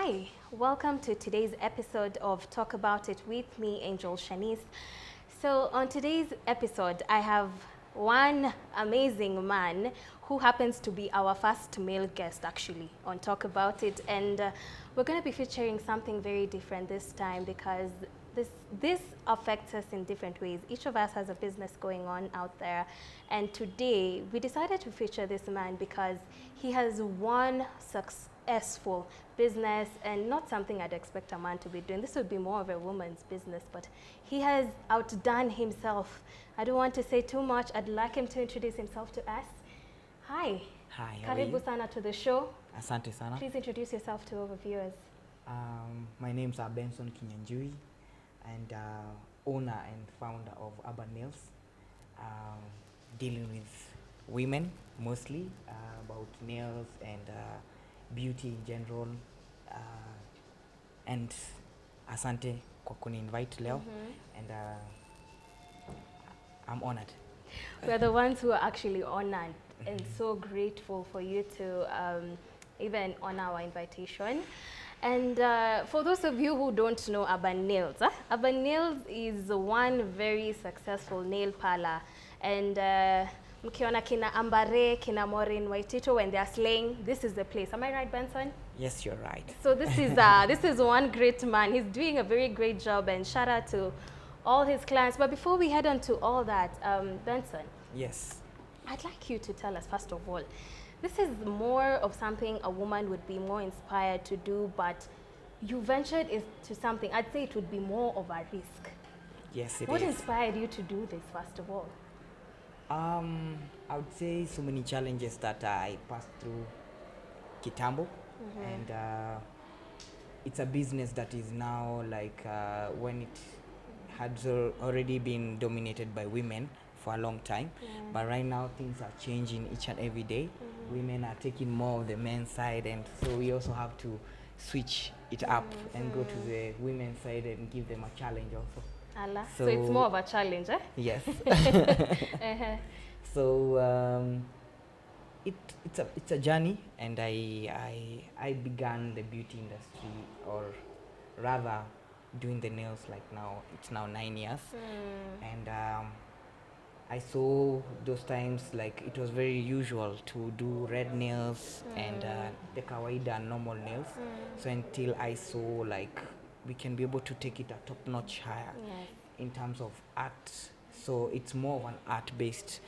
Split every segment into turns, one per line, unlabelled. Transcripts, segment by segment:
Hi, welcome to today's episode of Talk About It with me, Angel Shanice. So, on today's episode, I have one amazing man who happens to be our first male guest actually on Talk About It, and we're going to be featuring something very different this time because this affects us in different ways. Each of us has a business going on out there, and today we decided to feature this man because he has one successful business and not something I'd expect a man to be doing. This would be more of a woman's business, but he has outdone himself. I don't want to say too much. I'd like him to introduce himself to us. Hi.
Hi, how are you?
Karibu sana to the show.
Asante sana.
Please introduce yourself to our viewers.
My name's Benson and owner and founder of Urban Nails, dealing with women mostly, about nails and beauty in general. And asante kwa kuni-invite leo, and I'm honored.
We are the ones who are actually honored and so grateful for you to even honor our invitation. And for those of you who don't know Urban Nails, Urban Nails is one very successful nail parlor. And mkiona kina Ambare, kina Maureen Waitito, when they are slaying, this is the place. Am I right, Benson?
Yes, you're right.
So this is one great man. He's doing a very great job, and shout out to all his clients. But before we head on to all that, Benson.
Yes.
I'd like you to tell us, first of all, this is more of something a woman would be more inspired to do, but you ventured into something, I'd say it would be more of a risk.
Yes, it
What
is.
inspired you to do this, first of all?
I would say so many challenges that I passed through kitambo, and it's a business that is now like when it had already been dominated by women for a long time, but right now things are changing each and every day. Women are taking more of the men's side, and so we also have to switch it up and go to the women's side and give them a challenge also.
Allah. So it's more of a challenge, eh?
Yes. So it's a journey, and I began the beauty industry, or rather doing the nails, like now it's now 9 years, and I saw those times like it was very usual to do red nails and the kawaida normal nails. So until I saw like we can be able to take it a top notch higher in terms of art. So it's more of an art based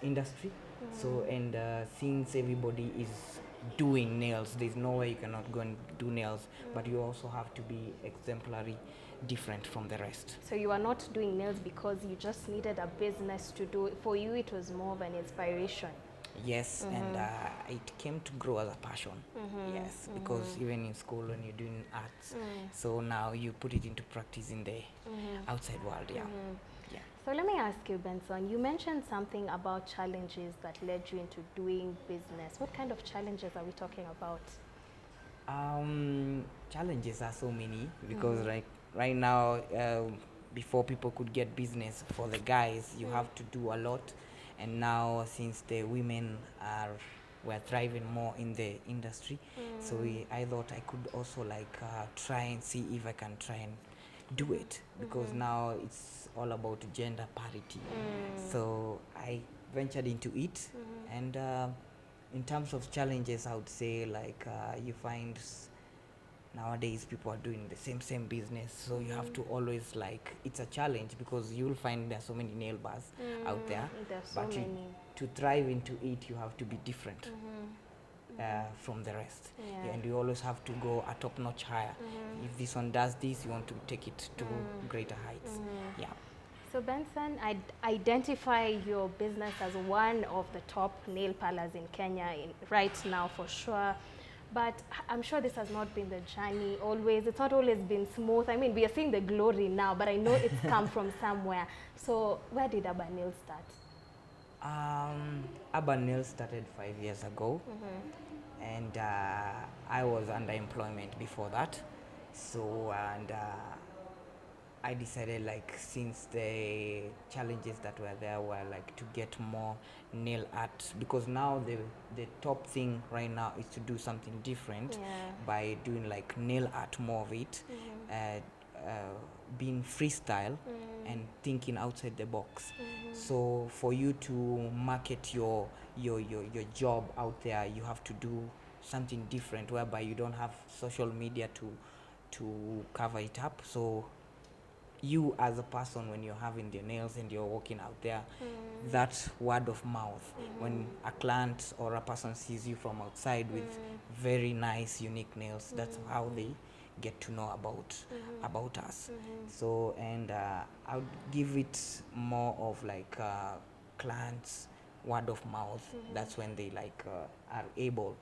industry. So and since everybody is doing nails, there's no way you cannot go and do nails, but you also have to be exemplary, different from the rest.
So you are not doing nails because you just needed a business to do it. For you, it was more of an inspiration.
Yes, and it came to grow as a passion. Yes, because even in school when you're doing arts, so now you put it into practice in the outside world. Yeah.
So let me ask you, Benson, you mentioned something about challenges that led you into doing business. What kind of challenges are we talking about?
Challenges are so many because right now, before people could get business for the guys, you have to do a lot, and now since the women were thriving more in the industry, so I thought I could also like try and see if I can try and do it, because now it's all about gender parity. So I ventured into it, and in terms of challenges, I would say like you find nowadays people are doing the same business, so you have to always like, it's a challenge because you'll find there are so many nail bars out there,
There's so
but
many.
to thrive into it you have to be different from the rest. And you always have to go a top notch higher. If this one does this, you want to take it to greater heights.
So Benson, I identify your business as one of the top nail parlors in Kenya right now for sure. But I'm sure this has not been the journey always. It's not always been smooth. I mean, we are seeing the glory now, but I know it's come from somewhere. So where did Urban Nails start?
Urban Nails started 5 years ago, and I was under employment before that. So and I decided, like, since the challenges that were there were like to get more nail art, because now the top thing right now is to do something different
Yeah.
by doing like nail art, more of it, being freestyle and thinking outside the box. So for you to market your job out there, you have to do something different, whereby you don't have social media to cover it up. So you as a person, when you're having your nails and you're walking out there, that word of mouth, when a client or a person sees you from outside with very nice unique nails, that's how they get to know about us. So, and I would give it more of like clients word of mouth. That's when they like are able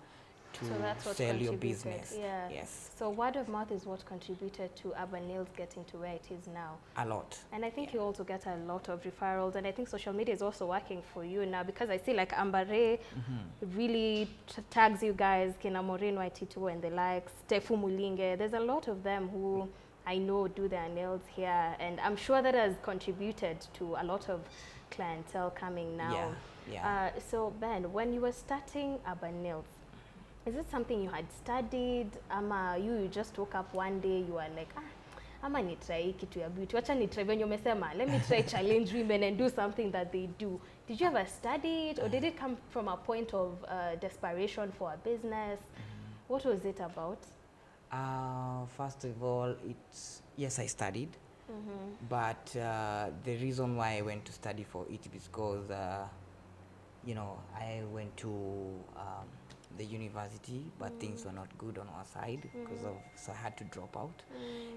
to
So that's what
sell your
contributed.
business.
Yeah.
Yes,
So word of mouth is what contributed to Urban Nails getting to where it is now.
a lot.
And I think you also get a lot of referrals, and I think social media is also working for you now, because I see like Ambare really tags you guys, Kina Maureen Waitito and the likes, Tefu Mulinge. There's a lot of them who I know do their nails here, and I'm sure that has contributed to a lot of clientele coming now.
Yeah.
So Ben, when you were starting Urban Nails, is it something you had studied, ama you just woke up one day, you were like, ama ni try kitu ya beauty, wacha ni try venye umesema, let me try challenge women and do something that they do. Did you ever study it, or did it come from a point of desperation for a business? What was it about?
First of all, yes, I studied, but the reason why I went to study for it is because I went to the university, but things were not good on our side so I had to drop out.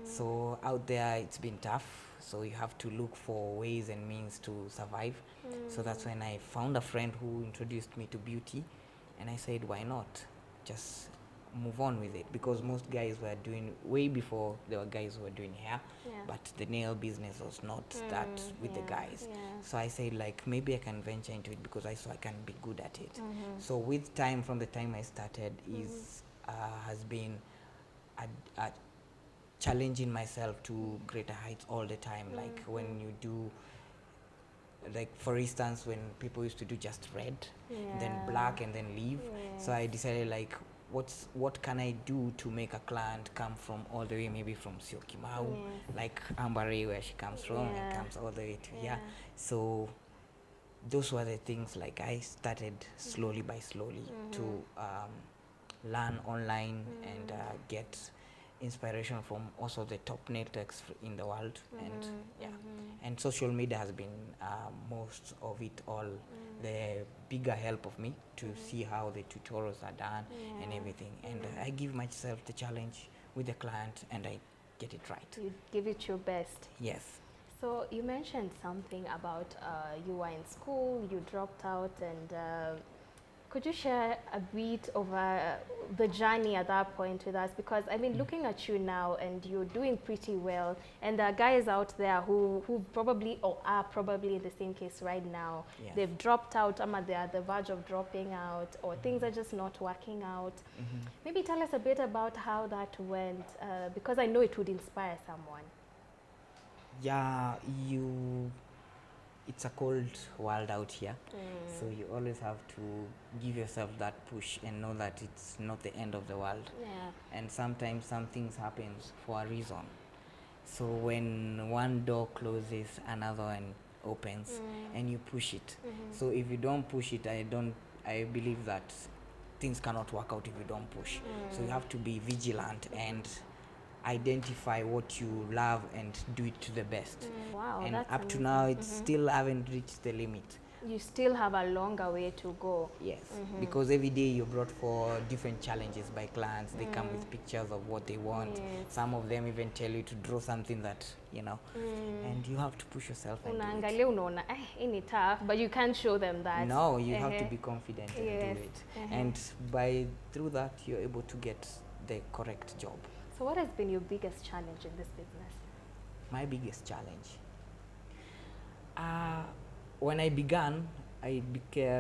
So out there it's been tough, so you have to look for ways and means to survive. So that's when I found a friend who introduced me to beauty, and I said, why not just move on with it, because most guys were doing, way before there were guys who were doing hair, but the nail business was not that with the guys. So I said, like, maybe I can venture into it, because I saw I can be good at it. So with time, from the time I started, has been a challenging myself to greater heights all the time. Like when you do, like for instance, when people used to do just red, then black, and then leave. So I decided, like, what can I do to make a client come from all the way, maybe from Syokimau, like Ambare, where she comes from, and comes all the way to here. So those were the things, like I started slowly by slowly to learn online and get inspiration from also the top nail techs in the world. And and social media has been most of it all, the bigger help of me to see how the tutorials are done and everything. And I give myself the challenge with the client, and I get it right.
You give it your best.
Yes.
So you mentioned something about you were in school, you dropped out, and could you share a bit of the journey at that point with us? Because I mean, looking at you now, and you're doing pretty well, and there are guys out there who probably, or are probably in the same case right now. They've dropped out, they're at the verge of dropping out, or things are just not working out. Maybe tell us a bit about how that went, because I know it would inspire someone.
Yeah, it's a cold world out here, so you always have to give yourself that push and know that it's not the end of the world. And sometimes some things happen for a reason. So when one door closes, another one opens, and you push it. So if you don't push it, I believe that things cannot work out if you don't push. So you have to be vigilant and identify what you love and do it to the best.
Wow,
and
that's
up to
amazing.
now, it's still haven't reached the limit.
You still have a longer way to go.
Yes, because every day you're brought for different challenges by clients. They come with pictures of what they want. Some of them even tell you to draw something that, and you have to push yourself and do it.
Unaangalia unaona ini tough, but you can't show them that.
No, you have to be confident and do it. And through that, you're able to get the correct job.
So what has been your biggest challenge in this business?
My biggest challenge? When I began, I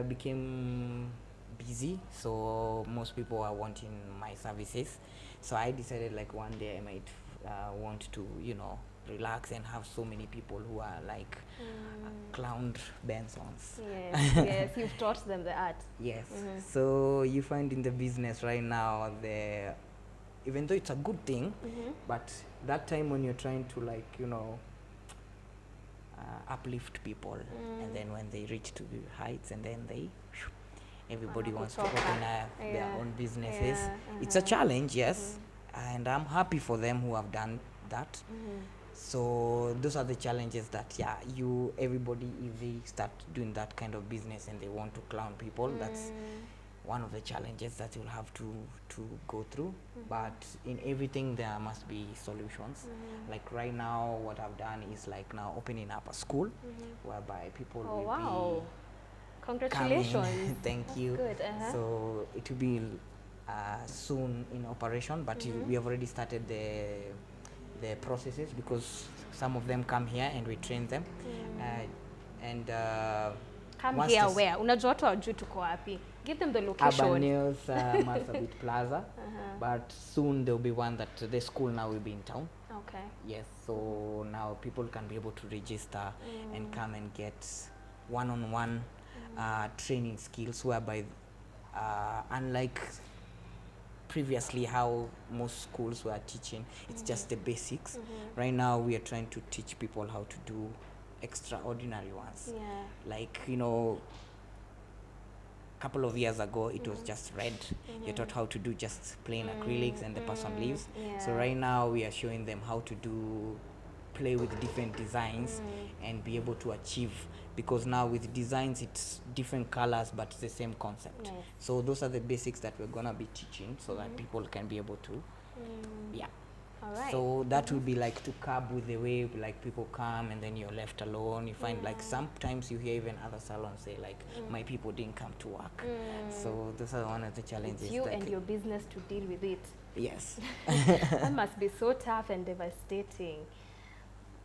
became busy, so most people are wanting my services. So I decided, like, one day I might want to, relax and have so many people who are like clowned Bensons.
Yes, yes, you've taught them the art.
Yes. So you find in the business right now, even though it's a good thing, but that time when you're trying to like, you know, uplift people, and then when they reach to the heights, and then everybody wants to open their own businesses. It's a challenge, yes, and I'm happy for them who have done that. So those are the challenges that everybody, if they start doing that kind of business and they want to clown people, that's one of the challenges that you'll have to go through. But in everything there must be solutions. Like right now, what I've done is like now opening up a school whereby people will be
congratulations
coming. Thank
That's
you.
good.
So it will be soon in operation, but we have already started the processes, because some of them come here and we train them.
Come here where? Unajua watu hawajui tuko wapi. Give them the location.
Urban Nails, Marsabit Plaza. But soon there will be one that the school now will be in town.
Okay.
Yes, so now people can be able to register and come and get one-on-one training skills, whereby unlike previously how most schools were teaching, it's just the basics. Right now we are trying to teach people how to do extraordinary ones. Like, you know, couple of years ago it was just red. You're taught how to do just plain acrylics and the person leaves. So right now we are showing them how to play with different designs and be able to achieve, because now with designs it's different colors but it's the same concept. So those are the basics that we're gonna be teaching, so that people can be able to
All right.
So that will be like to curb with the way like people come and then you're left alone. You find like sometimes you hear even other salons say like my people didn't come to work. So those are one of the challenges.
It's you and your business to deal with it.
Yes.
That must be so tough and devastating.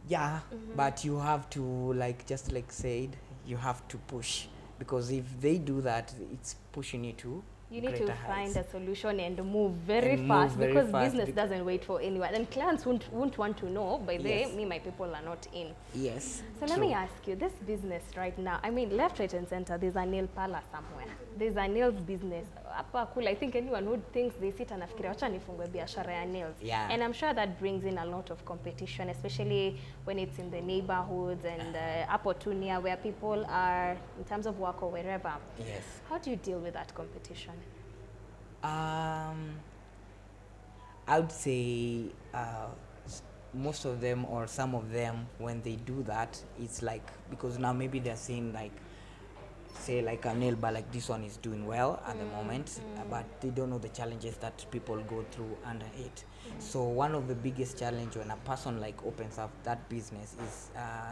Yeah, but you have to, like, just like said, you have to push, because if they do that, it's pushing you to
you need to find
heights.
a solution and move very fast, because business doesn't wait for anyone, and clients won't want to know, by the way, me, my people are not in.
Yes.
So let me ask you, this business right now, I mean, left, right and center, there's a nail parlor somewhere. There's a nails business. Hapa cool, I think anyone who thinks they sit and afikiria wacha nifungue biashara ya nails. And I'm sure that brings in a lot of competition, especially when it's in the neighborhoods and hapo tu near where people are in terms of work or wherever.
Yes.
How do you deal with that competition?
I would say most of them, or some of them, when they do that, it's like, because now maybe they're saying like, say like a nail bar like this one is doing well at the moment, but they don't know the challenges that people go through under it. So one of the biggest challenge when a person like opens up that business is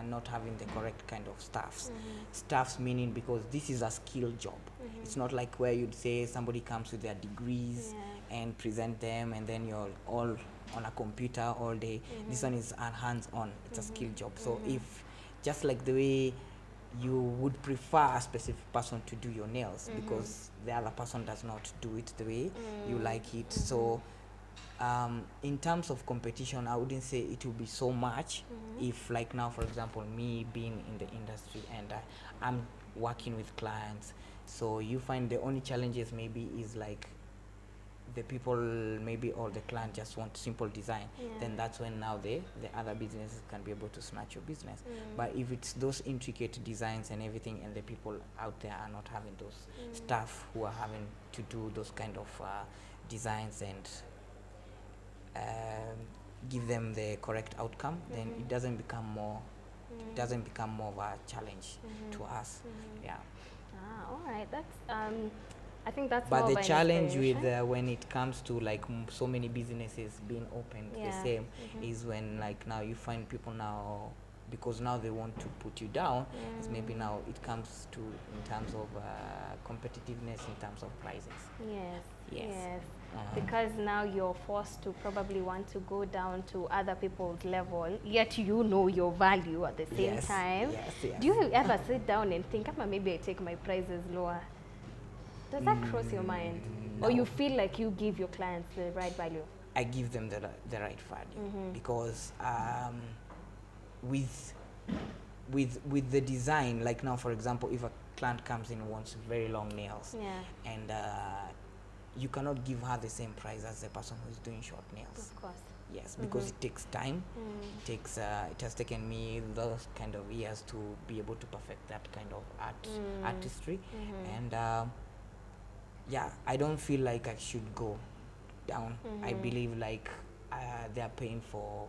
not having the correct kind of staffs. Staffs meaning, because this is a skill job. It's not like where you'd say somebody comes with their degrees and present them and then you're all on a computer all day. This one is a hands-on. It's a skill job. So if, just like the way you would prefer a specific person to do your nails, because the other person does not do it the way you like it. So in terms of competition, I wouldn't say it will be so much. If like now, for example, me being in the industry and I'm working with clients, so you find the only challenges maybe is like the people maybe, or the client just want simple design, then that's when now the other businesses can be able to snatch your business. But if it's those intricate designs and everything, and the people out there are not having those staff who are having to do those kind of designs and give them the correct outcome, then it doesn't become more of a challenge to us.
All right, that's I think that's
but
more
the
of an
challenge with
inspiration.
when it comes to like so many businesses being opened the same is when like now you find people now, because now they want to put you down, is maybe now it comes to in terms of competitiveness, in terms of prices. Yes.
Because now you're forced to probably want to go down to other people's level, yet you know your value at the same time. Do you ever sit down and think, maybe I take my prices lower? Does that cross your mind?
No.
Or you feel like you give your clients the right value?
I give them the right value, because with with the design, like now for example, if a client comes in and wants very long nails,
Yeah.
and you cannot give her the same price as the person who is doing short nails.
Of course.
Yes, because it takes time. It takes it has taken me those kind of years to be able to perfect that kind of artistry. And yeah, I don't feel like I should go down. I believe like they are paying for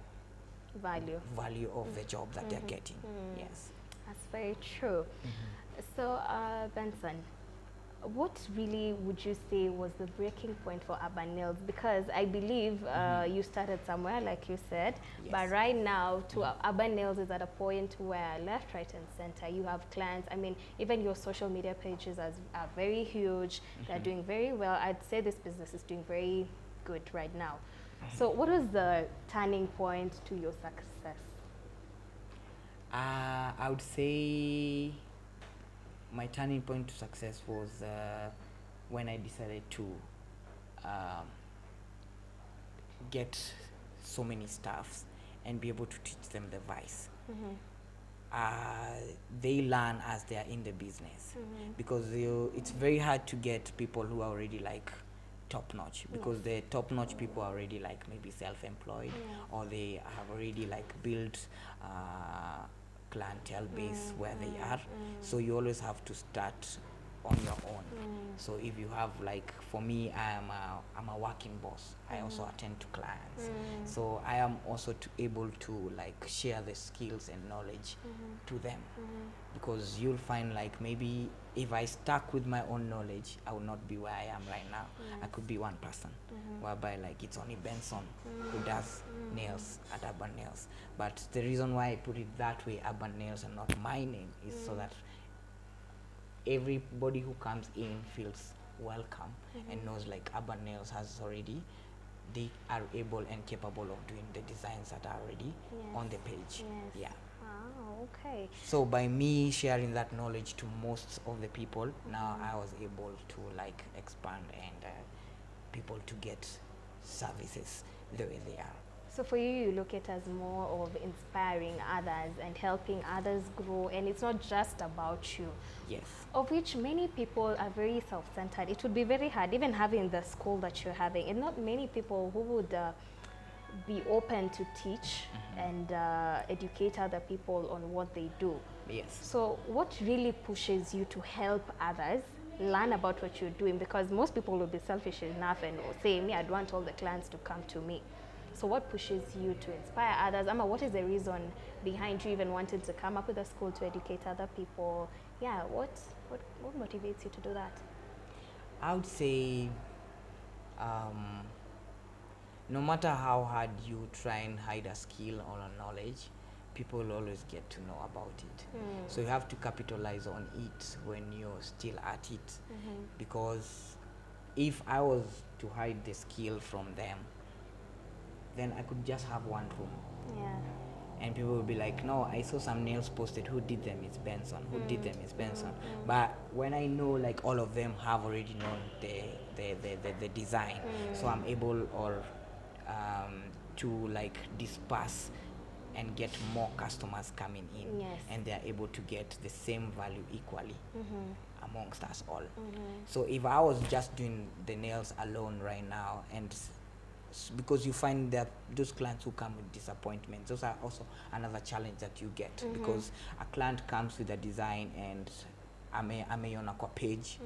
value of the job that they're getting. Yes,
That's very true. So, Benson, what really would you say was the breaking point for Urban Nails? Because I believe you started somewhere, like you said,
Yes.
but right now, Urban Nails is at a point where left, right, and center, you have clients. I mean, even your social media pages are very huge. They're doing very well. I'd say this business is doing very good right now. So, what was the turning point to your success?
I would say my turning point to success was when I decided to get so many staffs and be able to teach them the vice. They learn as they are in the business, because it's very hard to get people who are already like top notch, because the top notch people are already like maybe self-employed, or they have already like built clientele base where they are. So you always have to start on your own. So if you have like, for me, I'm a working boss. I also attend to clients. So I am also able to like share the skills and knowledge to them, because you'll find like maybe if I stuck with my own knowledge, I would not be where I am right now. I could be one person, whereby like it's only Benson who does nails at Urban Nails. But the reason why I put it that way, Urban Nails, and not my name, is so that everybody who comes in feels welcome and knows like Urban Nails has already, they are able and capable of doing the designs that are already on the page. Yeah.
Oh, okay.
So by me sharing that knowledge to most of the people, now I was able to like expand and people to get services the way they are.
So for you, you look at it as more of inspiring others and helping others grow, and it's not just about you.
Yes.
Of which many people are very self-centered. It would be very hard, even having the school that you're having, and not many people who would be open to teach and educate other people on what they do.
Yes.
So what really pushes you to help others learn about what you're doing? Because most people will be selfish enough and will say, me, I'd want all the clients to come to me. So what pushes you to inspire others? Amma, what is the reason behind you even wanting to come up with a school to educate other people? Yeah, what motivates you to do that?
I would say no matter how hard you try and hide a skill or a knowledge, people will always get to know about it. So you have to capitalize on it when you're still at it. Because if I was to hide the skill from them, then I could just have one room.
Yeah.
And people will be like, no, I saw some nails posted, who did them? It's Benson. Who did them? It's Benson. But when I know like all of them have already known the design, so I'm able to like disperse and get more customers coming in.
Yes.
And they are able to get the same value equally amongst us all. So if I was just doing the nails alone right now, and because you find that those clients who come with disappointments, those are also another challenge that you get, because a client comes with a design and ameiona kwa page,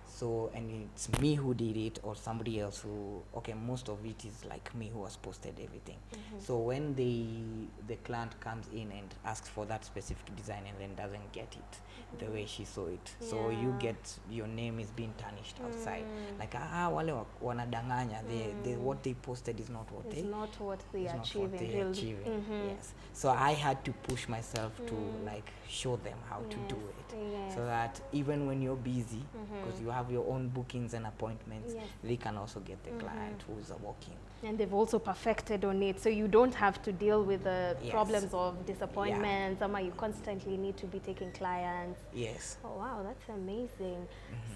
so, and it's me who did it or somebody else who, okay, most of it is like me who has posted everything. So when the client comes in and asks for that specific design and then doesn't get it the way she saw it, so you get, your name is being tarnished outside, like wale wanadanganya, they what they posted is not what
they are achieving.
Yes. So I had to push myself to like show them how to do it, so that even when you're busy, because you have your own bookings and appointments, they can also get the client who's walking.
And they've also perfected on it, so you don't have to deal with the problems of disappointments. You constantly need to be taking clients.
Yes.
Oh wow, that's amazing.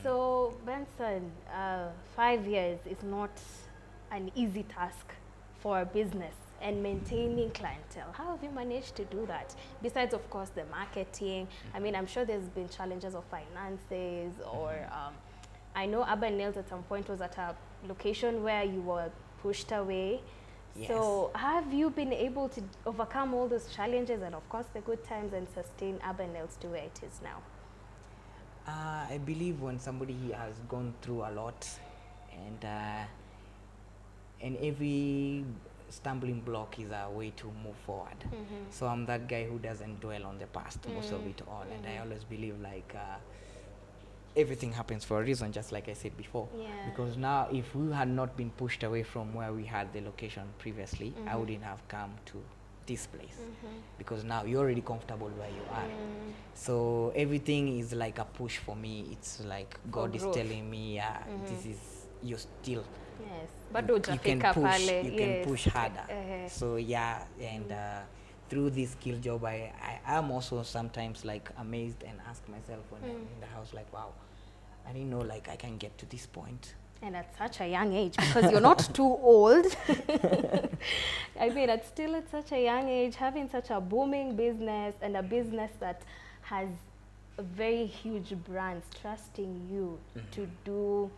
So Benson, 5 years is not an easy task for a business. and maintaining clientele. How have you managed to do that? Besides, of course, the marketing. I mean, I'm sure there's been challenges of finances or I know Urban Nails at some point was at a location where you were pushed away.
Yes.
So have you been able to overcome all those challenges and of course the good times and sustain Urban Nails to where it is now?
I believe when somebody has gone through a lot and every stumbling block is a way to move forward. So I'm that guy who doesn't dwell on the past most of it all, and I always believe like everything happens for a reason, just like I said before.
Yeah.
Because now if we had not been pushed away from where we had the location previously, I wouldn't have come to this place, because now you're already comfortable where you are. So everything is like a push for me. It's like God is telling me, this is, you're still,
Yes,
but you can push, you can push harder. So yeah, and through this skill job, I am also sometimes like amazed and ask myself when I'm in the house, like, wow, I didn't know like I can get to this point.
And at such a young age, because you're not too old. I mean, it's still at such a young age, having such a booming business and a business that has a very huge brands trusting you to do,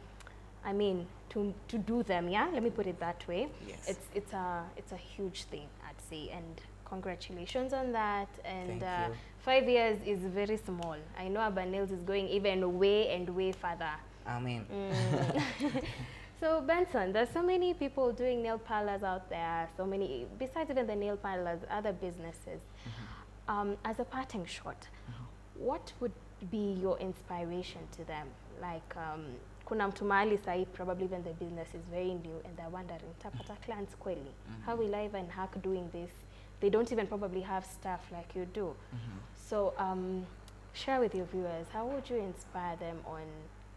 I mean, to do them, yeah? Let me put it that way.
Yes.
It's a huge thing, I'd say, and congratulations on that. And
Thank you.
5 years is very small. I know Urban Nails is going even way and way further.
Amen.
So Benson, there's so many people doing nail parlors out there, so many, besides even the nail parlors, other businesses. As a parting shot, what would be your inspiration to them? Like, kuna mtu mahali sahi, probably when the business is very new and they're wondering, tapata clients kweli? How will I even hack doing this? They don't even probably have staff like you do. So share with your viewers, how would you inspire them on,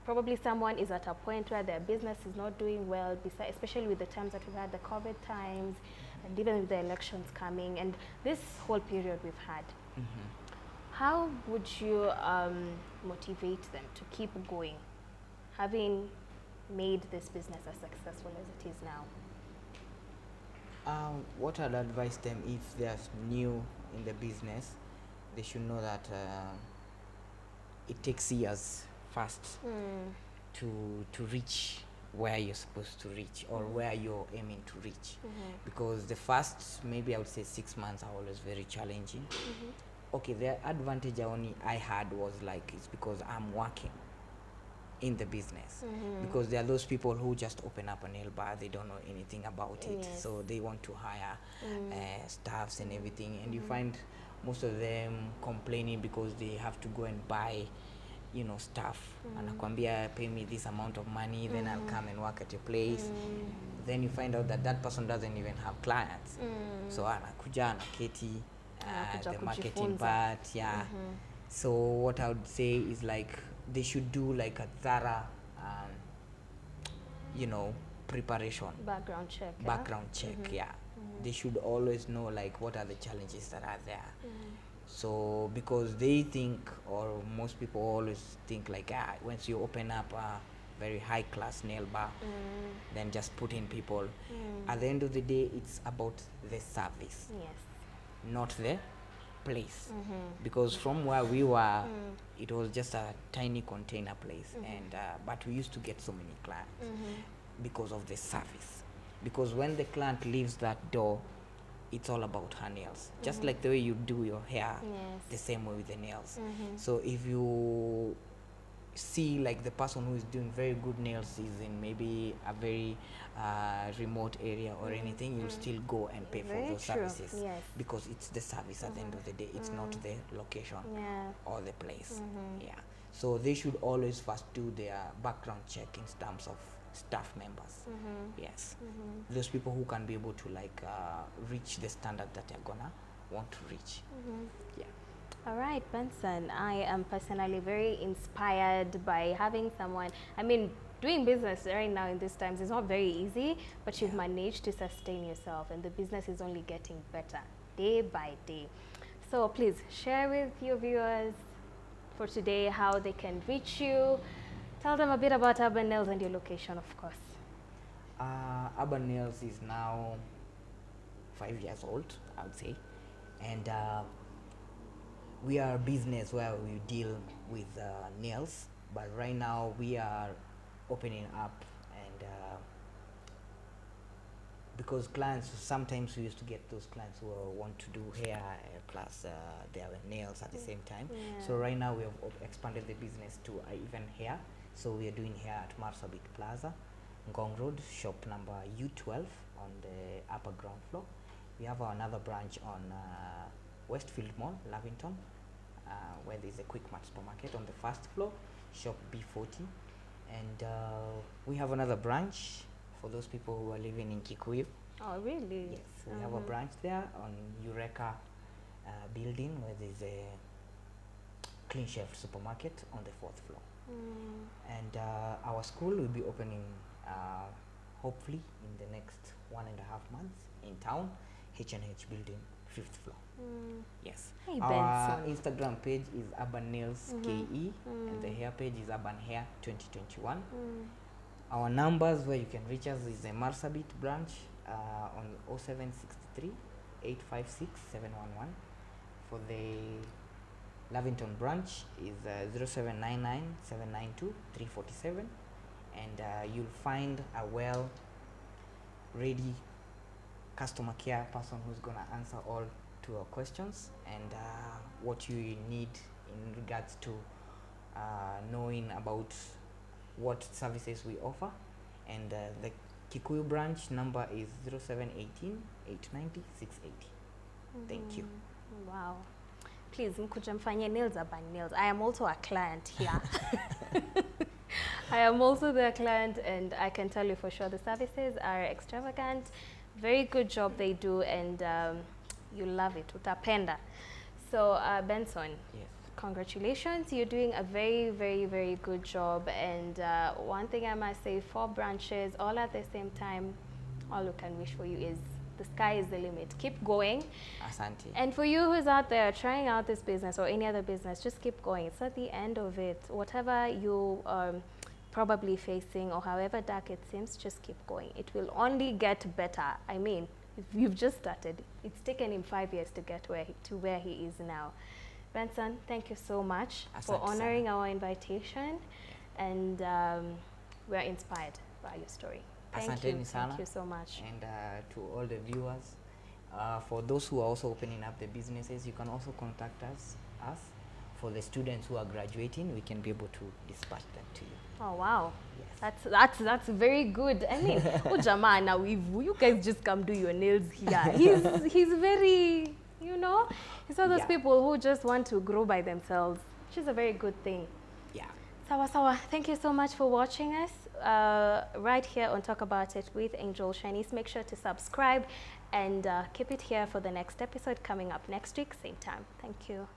probably someone is at a point where their business is not doing well, especially with the times that we've had, the COVID times, and even with the elections coming, and this whole period we've had. How would you motivate them to keep going, having made this business as successful as it is now?
What I'd advise them, if they're new in the business, they should know that it takes years first to reach where you're supposed to reach, or where you're aiming to reach. Because the first, maybe I would say 6 months, are always very challenging. Okay, the advantage I had was like, it's because I'm working in the business. Because there are those people who just open up a nail bar, they don't know anything about it.
Yes.
So they want to hire staffs and everything, and you find most of them complaining because they have to go and buy, you know, stuff. Anakwambia, pay me this amount of money, then I'll come and work at your place. Then you find out that that person doesn't even have clients. So anakuja, anaketi, the marketing part, yeah. So what I would say is like, they should do like a thorough, you know, preparation.
Background check.
Background check, yeah. They should always know like what are the challenges that are there. So because they think, or most people always think like, once you open up a very high class nail bar, then just put in people. At the end of the day, it's about the service, not the place. Because from where we were, it was just a tiny container place, and but we used to get so many clients because of the service. Because when the client leaves that door, it's all about her nails, just like the way you do your hair, the same way with the nails. So if you see like the person who is doing very good nails is in maybe a very remote area or anything, you'll still go and pay for those services, because it's the service at the end of the day. It's not the location or the place. So they should always first do their background check in terms of staff members. Those people who can be able to like reach the standard that they're gonna want to reach.
All right, Benson, I am personally very inspired by having someone, I mean, doing business right now in these times is not very easy, but you've managed to sustain yourself, and the business is only getting better day by day. So please share with your viewers for today how they can reach you. Tell them a bit about Urban Nails and your location, of course.
Urban Nails is now 5 years old, I would say. And we are a business where we deal with nails, but right now we are opening up, and because clients, sometimes we used to get those clients who want to do hair plus their nails at the same time. So right now we have expanded the business to even hair. So we are doing hair at Marsabit Plaza, Ngong Road, shop number U12 on the upper ground floor. We have another branch on Westfield Mall, Lavington, where there's a Quick Mart supermarket on the first floor, shop B40. And we have another branch for those people who are living in Kikuyu.
Oh, really?
Yes, we have a branch there on Eureka building, where there's a Clean Chef supermarket on the 4th floor. And our school will be opening hopefully in the next 1.5 months in town, H&H building, 5th floor. Yes.
Hey,
Our
Benson.
Instagram page is Urban Nails KE, and the hair page is Urban Hair 2021. Our numbers where you can reach us is the Marsabit branch on 0763 856 711. For the Lavington branch is 0799 792 347, and you'll find a well ready customer care person who's gonna answer all to your questions, and what you need in regards to knowing about what services we offer. And the Kikuyu branch number is 0718 890 680. Thank you.
Wow. Please, mkuje mfanye nails Urban Nails. I am also a client here. I am also the client, and I can tell you for sure the services are extravagant. Very good job they do, and you love it. Utapenda. So Benson,
Yes.
congratulations. You're doing a very, very, very good job. And one thing I must say, 4 branches all at the same time, all we can wish for you is the sky is the limit. Keep going.
Asante.
And for you who's out there trying out this business or any other business, just keep going. It's not the end of it. Whatever you probably facing or however dark it seems, just keep going. It will only get better. I mean, if you've just started. It's taken him 5 years to get where he is now. Benson, thank you so much for
Asante
honoring
sana.
our invitation, and we're inspired by your story.
Asanteni sana.
Thank you so much.
And to all the viewers, for those who are also opening up the businesses, you can also contact us. For the students who are graduating, we can be able to dispatch them to you.
Oh wow,
Yes.
that's very good. I mean, Jamaa, now you guys just come do your nails here. He's very, he's one of those
Yeah.
people who just want to grow by themselves, which is a very good thing.
Yeah.
Sawa, thank you so much for watching us right here on Talk About It with Angel Shanice. Make sure to subscribe and keep it here for the next episode coming up next week, same time. Thank you.